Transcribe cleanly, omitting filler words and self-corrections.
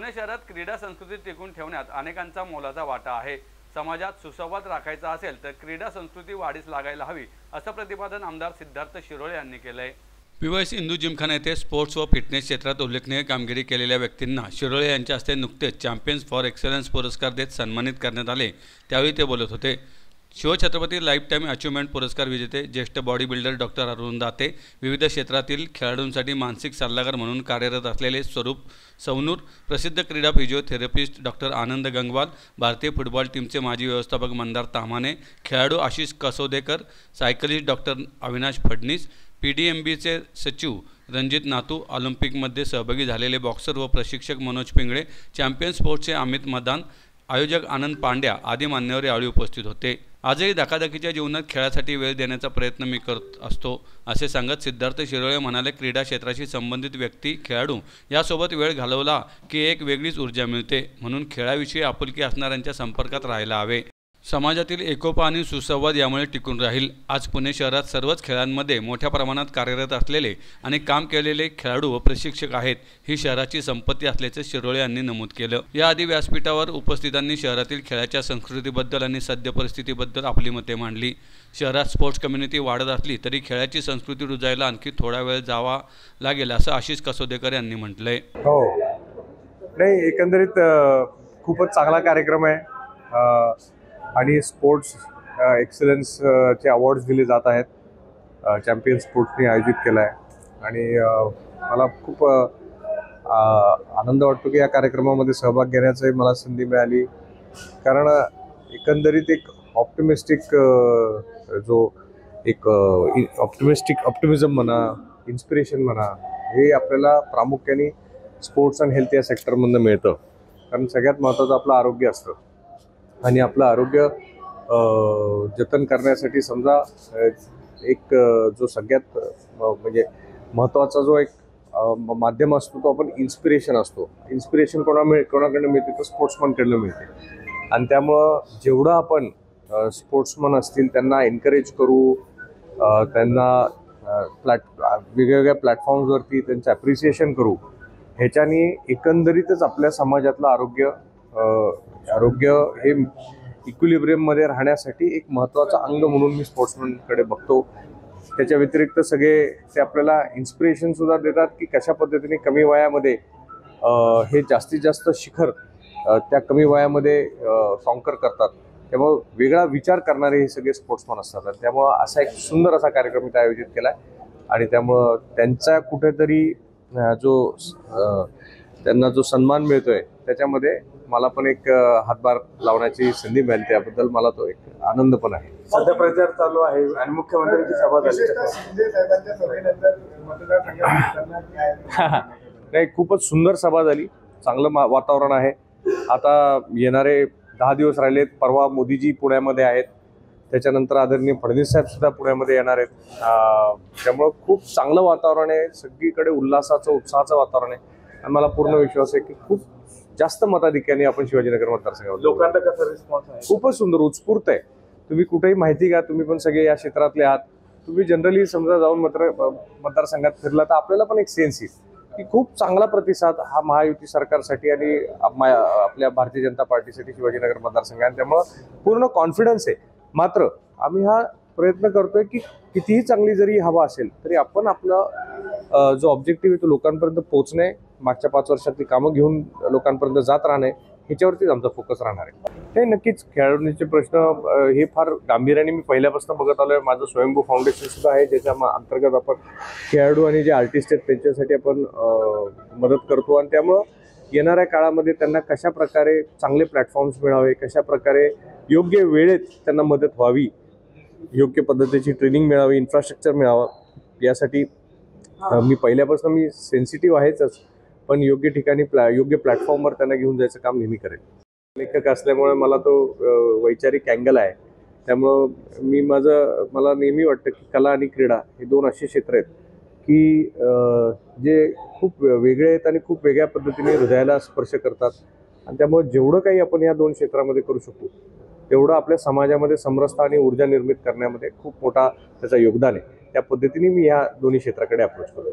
पुणे शहरात क्रीडा संस्कृती टिकून ठेवण्यात अनेकांचा मोलाचा वाटा आहे। समाजात सुसंवाद राखायचा असेल तर क्रीडा संस्कृती वाढीस लागायला हवी, असं प्रतिपादन आमदार सिद्धार्थ शिरोळे यांनी केलंय। पीवायसी हिंदू जिमखाना येथे स्पोर्ट्स व फिटनेस क्षेत्रात उल्लेखनीय कामगिरी केलेल्या व्यक्तींना शिरोळे यांच्या हस्ते नुकतेच चॅम्पियन्स फॉर एक्सलन्स पुरस्कार देत सन्मानित करण्यात आले। त्यावेळी ते बोलत होते। शिवछत्रपती लाईफ टाईम अचीवमेंट पुरस्कार विजेते ज्येष्ठ body builder doctor Arun Date, विविध क्षेत्रातील खेळाडूंसाठी मानसिक सल्लागार म्हणून कार्यरत असलेले स्वरूप सवनूर, प्रसिद्ध क्रीडा फिजिओथेरपिस्ट डॉक्टर आनंद गंगवाल, भारतीय फुटबॉल टीमचे माजी व्यवस्थापक मंदार ताम्हाणे, खेळाडू आशिष कसोदेकर, सायकलिस्ट डॉक्टर अविनाश फडणीस, PDMBचे सचिव रणजित नातू, ऑलिम्पिकमध्ये सहभागी झालेले बॉक्सर व प्रशिक्षक मनोज पिंगळे, चॅम्पियन स्पोर्ट्सचे अमित मदान, आयोजक आनंद पांड्या आदी मान्यवर यावेळी उपस्थित होते। आजही धकाधकीच्या जीवनात खेळासाठी वेळ देण्याचा प्रयत्न मी करत असतो, असे सांगत सिद्धार्थ शिरोळे म्हणाले, क्रीडा क्षेत्राशी संबंधित व्यक्ती, खेळाडू यासोबत वेळ घालवला की एक वेगळीच ऊर्जा मिळते, म्हणून खेळाविषयी आपुलकी असणाऱ्यांच्या संपर्कात राहायला हवे। समाजातील एकोपा आणि सुसंवाद यामुळे टिकून राहील। आज पुणे शहरात सर्वच खेळांमध्ये मोठ्या प्रमाणात कार्यरत असलेले आणि काम केलेले खेळाडू व प्रशिक्षक आहेत, ही शहराची संपत्ती असल्याचे शिरोळे यांनी नमूद केलं। याआधी व्यासपीठावर उपस्थितांनी शहरातील खेळाच्या संस्कृतीबद्दल आणि सद्य परिस्थितीबद्दल आपली मते मांडली। शहरात स्पोर्ट्स कम्युनिटी वाढत असली तरी खेळाची संस्कृती रुजायला आणखी थोडा वेळ जावा लागेल, असं आशिष कसोदेकर यांनी म्हटलंय। हो, नाही, एकंदरीत खूपच चांगला कार्यक्रम आहे आणि स्पोर्ट्स एक्सलन्सचे अवॉर्ड्स दिले जात आहेत। चॅम्पियन स्पोर्ट्सने आयोजित केला आहे आणि मला खूप आनंद वाटतो की या कार्यक्रमामध्ये सहभाग घेण्याची मला संधी मिळाली, कारण एकंदरीत एक ऑप्टिमिस्टिक ऑप्टिमिझम म्हणा, इन्स्पिरेशन म्हणा, हे आपल्याला प्रामुख्याने स्पोर्ट्स अँड हेल्थ या सेक्टरमधून मिळतं। कारण सगळ्यात महत्त्वाचं आपलं आरोग्य असतं आणि आपलं आरोग्य जतन करण्यासाठी समजा एक जो सगळ्यात म्हणजे महत्त्वाचा जो एक माध्यम असतो तो आपण इन्स्पिरेशन असतो। इन्स्पिरेशन कोणाकडनं मिळते तर स्पोर्ट्समनकडनं मिळते आणि त्यामुळं जेवढं आपण स्पोर्ट्समन असतील त्यांना एनकरेज करू, त्यांना वेगवेगळ्या प्लॅटफॉर्म्सवरती त्यांचं ॲप्रिसिएशन करू, ह्याच्याने एकंदरीतच आपल्या समाजातलं आरोग्य हे इक्विलिब्रियममध्ये राहण्यासाठी एक महत्त्वाचा अंग म्हणून मी स्पोर्ट्समनकडे बघतो। त्याच्या व्यतिरिक्त सगळे ते आपल्याला इन्स्पिरेशनसुद्धा देतात की कशा पद्धतीने कमी वयामध्ये हे जास्तीत जास्त शिखर त्या कमी वयामध्ये कॉन्कर करतात। त्यामुळं वेगळा विचार करणारे हे सगळे स्पोर्ट्समन असतात आणि त्यामुळं असा एक सुंदर असा कार्यक्रम इथे आयोजित केला आहे आणि त्यामुळं त्यांचा कुठेतरी त्यांना जो सन्मान मिळतोय त्याच्यामध्ये मला पण एक हातभार लावण्याची संधी मिळाली, त्याबद्दल मला तो एक आनंद पण आहे। सध्या प्रचार चालू आहे आणि मुख्यमंत्र्यांची सभा झाली नाही, खूपच सुंदर सभा झाली, चांगलं वातावरण आहे। आता येणारे 10 दिवस राहिलेत, परवा मोदीजी पुण्यामध्ये आहेत, त्याच्यानंतर आदरणीय फडणवीस साहेब सुद्धा पुण्यामध्ये येणार आहेत। त्यामुळं खूप चांगलं वातावरण आहे, सगळीकडे उल्हासाचं उत्साहाचं वातावरण आहे आणि मला पूर्ण विश्वास आहे की खूप जास्त मताधिक्याने आपण शिवाजीनगर मतदारसंघावर लोकांचा कसा रिस्पॉन्स आहे? खूपच सुंदर, उत्स्फूर्त आहे। तुम्ही कुठेही माहिती घ्या, तुम्ही पण सगळे या क्षेत्रातले आहात, तुम्ही जनरली समजा जाऊन मतदारसंघात फिरला तर आपल्याला पण एक सेन्स येईल की खूप चांगला प्रतिसाद हा महायुती सरकारसाठी आणि आपल्या भारतीय जनता पार्टीसाठी शिवाजीनगर मतदारसंघ आहे। त्यामुळं पूर्ण कॉन्फिडन्स आहे। मात्र आम्ही हा प्रयत्न करतोय की कितीही चांगली जरी हवा असेल तरी आपण आपला जो ऑब्जेक्टिव्ह आहे तो लोकांपर्यंत पोहोचणे, मागच्या 5 वर्षातली कामं घेऊन लोकांपर्यंत जात राहणे, ह्याच्यावरतीच आमचा फोकस राहणार आहे। हे नक्कीच खेळाडूंचे प्रश्न हे फार गांभीर्याने मी पहिल्यापासून बघत आलोय। माझं स्वयंभू फाउंडेशन सुद्धा आहे, ज्याच्या अंतर्गत आपण खेळाडू आणि जे आर्टिस्ट आहेत त्यांच्यासाठी आपण मदत करतो आणि त्यामुळं येणाऱ्या काळामध्ये त्यांना कशा प्रकारे चांगले प्लॅटफॉर्म्स मिळावे, कशा प्रकारे योग्य वेळेत त्यांना मदत व्हावी, योग्य पद्धतीची ट्रेनिंग मिळावी, इन्फ्रास्ट्रक्चर मिळावं, यासाठी मी पहिल्यापासून मी सेन्सिटिव्ह आहेच, पण योग्य ठिकाणी योग्य प्लॅटफॉर्मवर त्यांना घेऊन जायचं काम नेहमी करेल। लेखक असल्यामुळे मला तो वैचारिक अँगल आहे, त्यामुळं मला नेहमी वाटतं की कला आणि क्रीडा हे 2 असे क्षेत्र आहेत की जे खूप वेगळे आहेत आणि खूप वेगळ्या पद्धतीने हृदयाला स्पर्श करतात आणि त्यामुळे जेवढं काही आपण या 2 क्षेत्रामध्ये करू शकू तेवढं आपल्या समाजामध्ये समरसता आणि ऊर्जा निर्मित करण्यामध्ये खूप मोठा त्याचा योगदान आहे। त्या पद्धतीने मी या दोन्ही क्षेत्राकडे अप्रोच करतो।